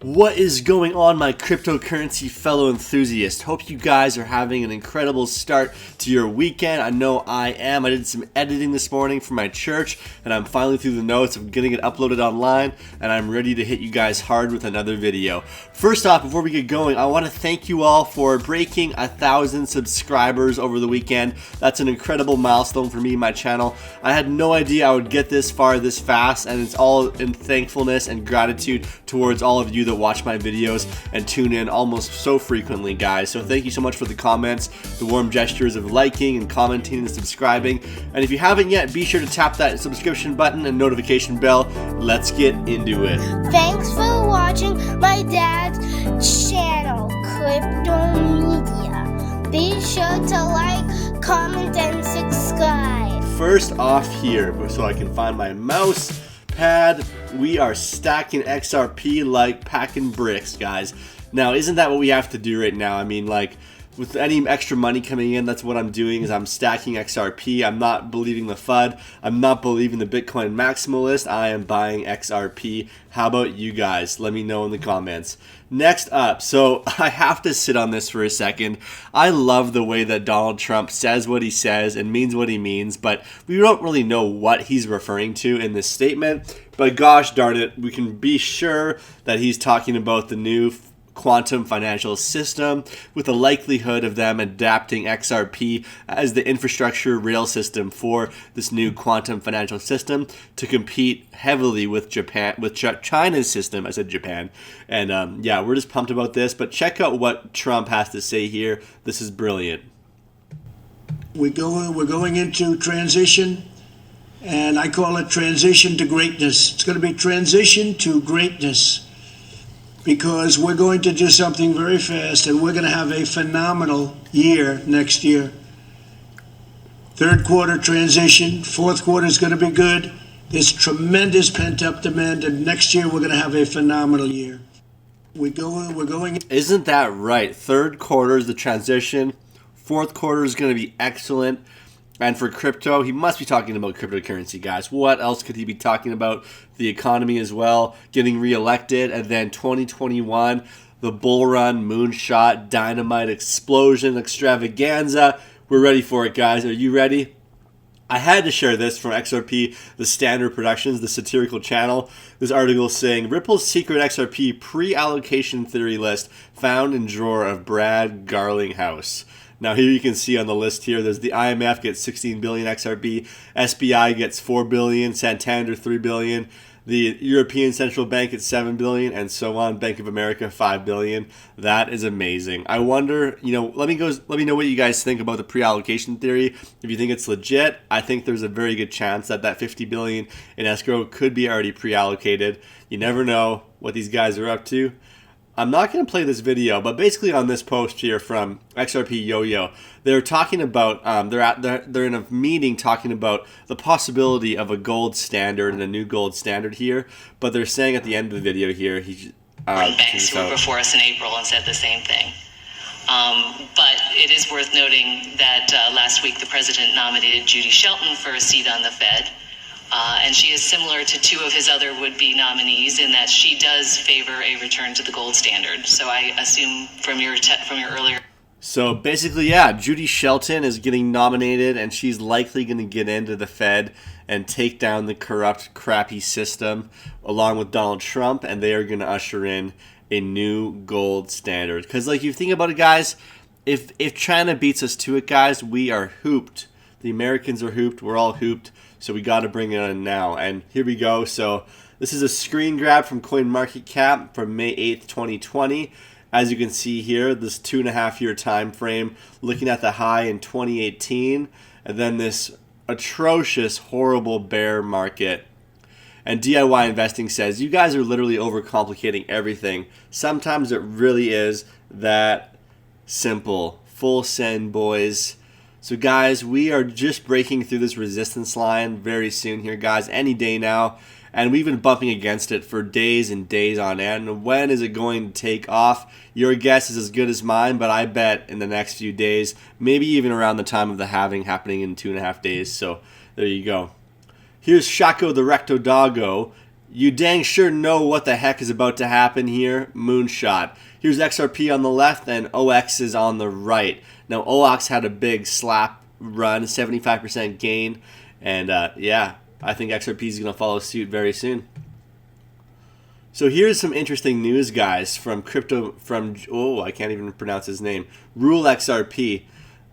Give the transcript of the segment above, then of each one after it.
What is going on, my cryptocurrency fellow enthusiasts? Hope you guys are having an incredible start to your weekend. I know I am. I did some editing this morning for my church, and I'm finally through the notes. I'm getting it uploaded online, and I'm ready to hit you guys hard with another video. First off, before we get going, I want to thank you all for breaking 1,000 subscribers over the weekend. That's an incredible milestone for me and my channel. I had no idea I would get this far this fast, and it's all in thankfulness and gratitude towards all of you that watch my videos and tune in almost so frequently, guys. So thank you so much for the comments, the warm gestures of liking and commenting and subscribing. And if you haven't yet, be sure to tap that subscription button and notification bell. Let's get into it. Thanks for watching my dad's channel, Crypto Media. Be sure to like, comment, and subscribe. First off here, so I can find my mouse pad, we are stacking XRP like packing bricks, guys. Now, isn't that what we have to do right now? I mean, like, with any extra money coming in, that's what I'm doing, is I'm stacking XRP. I'm not believing the FUD. I'm not believing the Bitcoin maximalist. I am buying XRP. How about you guys? Let me know in the comments. Next up, so I have to sit on this for a second. I love the way that Donald Trump says what he says and means what he means, but we don't really know what he's referring to in this statement. But gosh darn it, we can be sure that he's talking about the new quantum financial system, with the likelihood of them adapting XRP as the infrastructure rail system for this new quantum financial system to compete heavily with China's system. I said Japan. And yeah, we're just pumped about this, but check out what Trump has to say here. This is brilliant. We're going into transition, and I call it transition to greatness. It's going to be transition to greatness, because we're going to do something very fast, and we're going to have a phenomenal year next year. Third quarter transition, fourth quarter is going to be good. There's tremendous pent-up demand, and next year we're going to have a phenomenal year. We're going. Isn't that right? Third quarter is the transition. Fourth quarter is going to be excellent. And for crypto, he must be talking about cryptocurrency, guys. What else could he be talking about? The economy as well, getting reelected, and then 2021, the bull run, moonshot, dynamite, explosion, extravaganza. We're ready for it, guys. Are you ready? I had to share this from XRP, the Standard Productions, the satirical channel. This article saying, Ripple's secret XRP pre-allocation theory list found in drawer of Brad Garlinghouse. Now here you can see on the list here, there's the IMF gets 16 billion XRP, SBI gets 4 billion, Santander 3 billion, the European Central Bank gets 7 billion, and so on, Bank of America 5 billion. That is amazing. I wonder, let me know what you guys think about the pre-allocation theory. If you think it's legit, I think there's a very good chance that 50 billion in escrow could be already pre-allocated. You never know what these guys are up to. I'm not going to play this video, but basically on this post here from XRP Yo-Yo, they're talking about, they're in a meeting talking about the possibility of a gold standard and a new gold standard here, but they're saying at the end of the video here, banks who were before us in April and said the same thing. But it is worth noting that last week the president nominated Judy Shelton for a seat on the Fed. And she is similar to two of his other would-be nominees in that she does favor a return to the gold standard. So I assume from your earlier. So basically, yeah, Judy Shelton is getting nominated, and she's likely going to get into the Fed and take down the corrupt, crappy system along with Donald Trump, and they are going to usher in a new gold standard. Because, like, you think about it, guys, if China beats us to it, guys, we are hooped. The Americans are hooped. We're all hooped. So we got to bring it in now. And here we go. So this is a screen grab from CoinMarketCap from May 8th, 2020. As you can see here, this 2.5-year time frame, looking at the high in 2018, and then this atrocious, horrible bear market. And DIY Investing says, you guys are literally overcomplicating everything. Sometimes it really is that simple. Full send, boys. So guys, we are just breaking through this resistance line very soon here, guys, any day now. And we've been bumping against it for days and days on end. When is it going to take off? Your guess is as good as mine, but I bet in the next few days, maybe even around the time of the halving happening in 2.5 days. So there you go. Here's Shaco the Recto Doggo. You dang sure know what the heck is about to happen here. Moonshot. Here's XRP on the left and OX is on the right. Now OX had a big slap run, 75% gain, and yeah, I think XRP is going to follow suit very soon. So here's some interesting news, guys, from I can't even pronounce his name, Ripple XRP.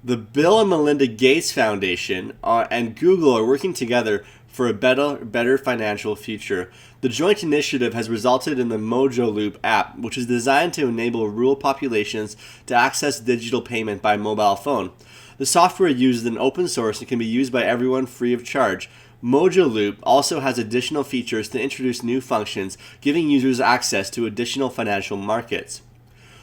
The Bill and Melinda Gates Foundation and Google are working together for a better financial future. The joint initiative has resulted in the Mojo Loop app, which is designed to enable rural populations to access digital payment by mobile phone. The software uses an open source and can be used by everyone free of charge. Mojo Loop also has additional features to introduce new functions, giving users access to additional financial markets.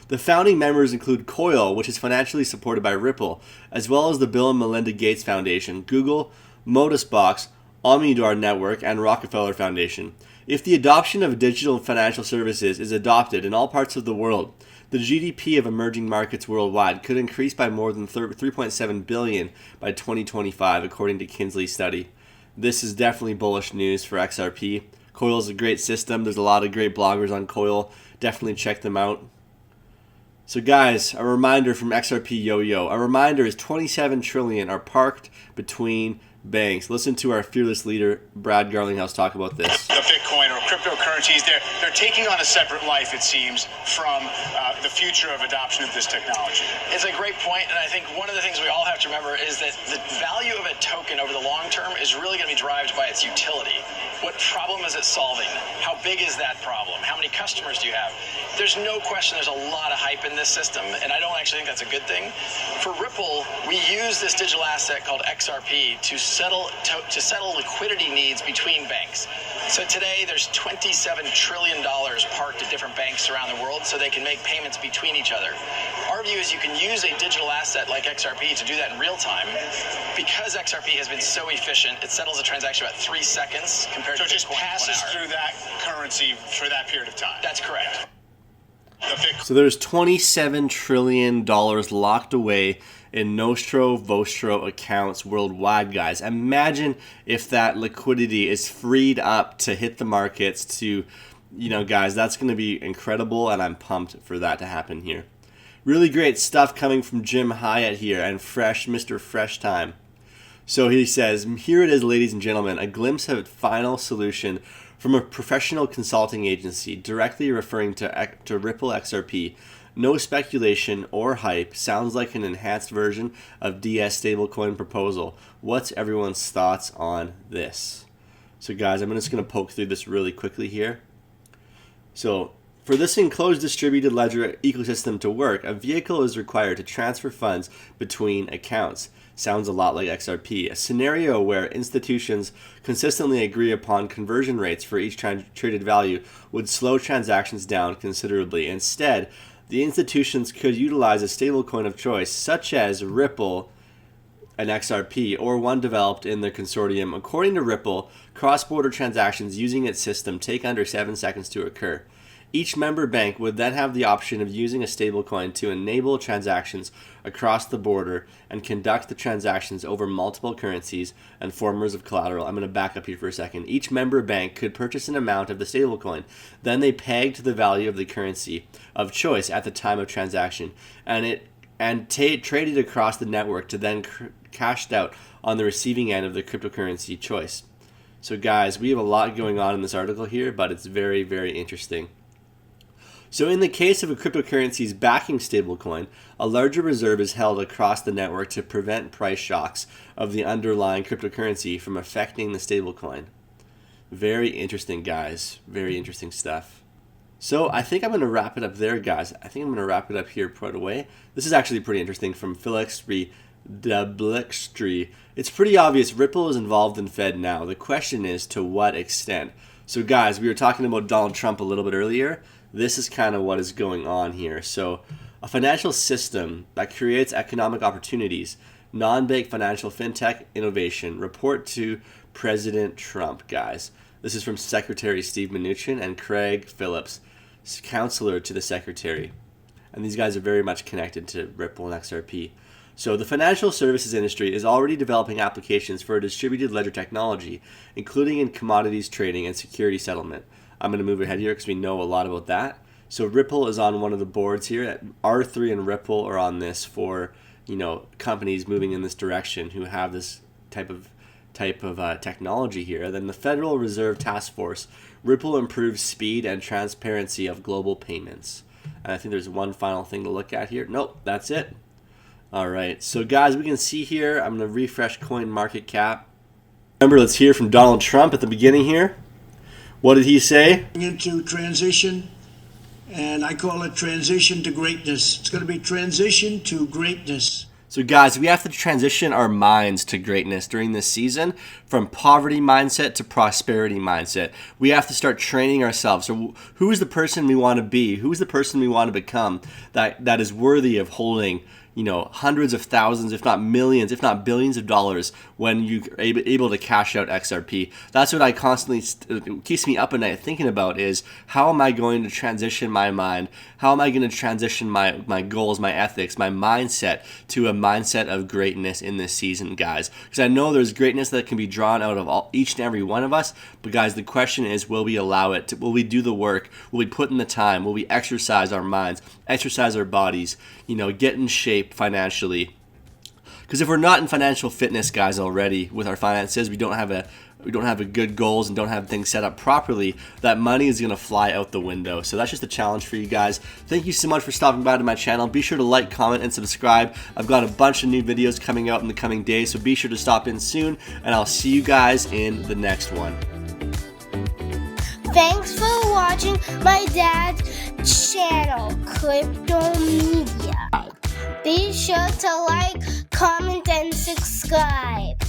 The founding members include Coil, which is financially supported by Ripple, as well as the Bill and Melinda Gates Foundation, Google, Modusbox, Omnidor Network, and Rockefeller Foundation. If the adoption of digital financial services is adopted in all parts of the world, the GDP of emerging markets worldwide could increase by more than $3.7 billion by 2025, according to Kinsley's study. This is definitely bullish news for XRP. Coil is a great system. There's a lot of great bloggers on Coil. Definitely check them out. So guys, a reminder from XRP Yo-Yo. A reminder is 27 trillion are parked between banks. Listen to our fearless leader, Brad Garlinghouse, talk about this. The Bitcoin or cryptocurrencies, they're taking on a separate life, it seems, from the future of adoption of this technology. It's a great point, and I think one of the things we all have to remember is that the value of a token over the long term is really going to be derived by its utility. What problem is it solving? How big is that problem? How many customers do you have? There's no question there's a lot of hype in this system, and I don't actually think that's a good thing. For Ripple, we use this digital asset called XRP to settle liquidity needs between banks. So today there's $27 trillion parked at different banks around the world so they can make payments between each other. Our view is you can use a digital asset like XRP to do that in real time. Because XRP has been so efficient, it settles a transaction about 3 seconds compared to Bitcoin. So it just passes through that currency for that period of time. That's correct. So there's $27 trillion locked away in Nostro Vostro accounts worldwide, guys. Imagine if that liquidity is freed up to hit the markets to, guys, that's going to be incredible, and I'm pumped for that to happen here. Really great stuff coming from Jim Hyatt here and Mr. Fresh Time. So he says, here it is, ladies and gentlemen, a glimpse of a final solution from a professional consulting agency, directly referring to Ripple XRP. No speculation or hype. Sounds like an enhanced version of DS stablecoin proposal. What's everyone's thoughts on this? So guys, I'm just going to poke through this really quickly here. So for this enclosed distributed ledger ecosystem to work, a vehicle is required to transfer funds between accounts. Sounds a lot like XRP, a scenario where institutions consistently agree upon conversion rates for each traded value would slow transactions down considerably. Instead, the institutions could utilize a stablecoin of choice, such as Ripple and XRP, or one developed in the consortium. According to Ripple, cross-border transactions using its system take under 7 seconds to occur. Each member bank would then have the option of using a stablecoin to enable transactions across the border and conduct the transactions over multiple currencies and formers of collateral. I'm going to back up here for a second. Each member bank could purchase an amount of the stablecoin. Then they pegged the value of the currency of choice at the time of transaction, and traded across the network to then cashed out on the receiving end of the cryptocurrency choice. So guys, we have a lot going on in this article here, but it's very, very interesting. So in the case of a cryptocurrency's backing stablecoin, a larger reserve is held across the network to prevent price shocks of the underlying cryptocurrency from affecting the stablecoin. Very interesting, guys. Very interesting stuff. So I think I'm going to wrap it up there, guys. I think I'm going to wrap it up here right away. This is actually pretty interesting from Felix Deblextree. It's pretty obvious Ripple is involved in Fed now. The question is, to what extent? So guys, we were talking about Donald Trump a little bit earlier. This is kind of what is going on here. So a financial system that creates economic opportunities, non-bank financial fintech innovation, report to President Trump, guys. This is from Secretary Steve Mnuchin and Craig Phillips, counselor to the Secretary. And these guys are very much connected to Ripple and XRP. So the financial services industry is already developing applications for a distributed ledger technology, including in commodities trading and security settlement. I'm going to move ahead here because we know a lot about that. So Ripple is on one of the boards here. R3 and Ripple are on this for, companies moving in this direction who have this type of technology here. Then the Federal Reserve Task Force, Ripple improves speed and transparency of global payments. And I think there's one final thing to look at here. Nope, that's it. All right, so guys, we can see here, I'm going to refresh CoinMarketCap. Remember, let's hear from Donald Trump at the beginning here. What did he say? Into transition, and I call it transition to greatness. It's going to be transition to greatness. So guys, we have to transition our minds to greatness during this season, from poverty mindset to prosperity mindset. We have to start training ourselves. So who is the person we want to be? Who is the person we want to become that is worthy of holding, hundreds of thousands, if not millions, if not billions of dollars when you're able to cash out XRP? That's what I constantly keeps me up at night thinking about, is how am I going to transition my mind? How am I going to transition my goals, my ethics, my mindset to a mindset of greatness in this season, guys? Because I know there's greatness that can be drawn out of each and every one of us. But guys, the question is, will we allow it? Will we do the work? Will we put in the time? Will we exercise our minds, exercise our bodies, get in shape financially? Because if we're not in financial fitness, guys, already with our finances, we don't have a good goals and don't have things set up properly, that money is going to fly out the window. So that's just a challenge for you guys. Thank you so much for stopping by to my channel. Be sure to like, comment, and subscribe. I've got a bunch of new videos coming out in the coming days, so be sure to stop in soon, and I'll see you guys in the next one. Thanks for watching my dad's channel, Crypto Media. Be sure to like, comment, and subscribe.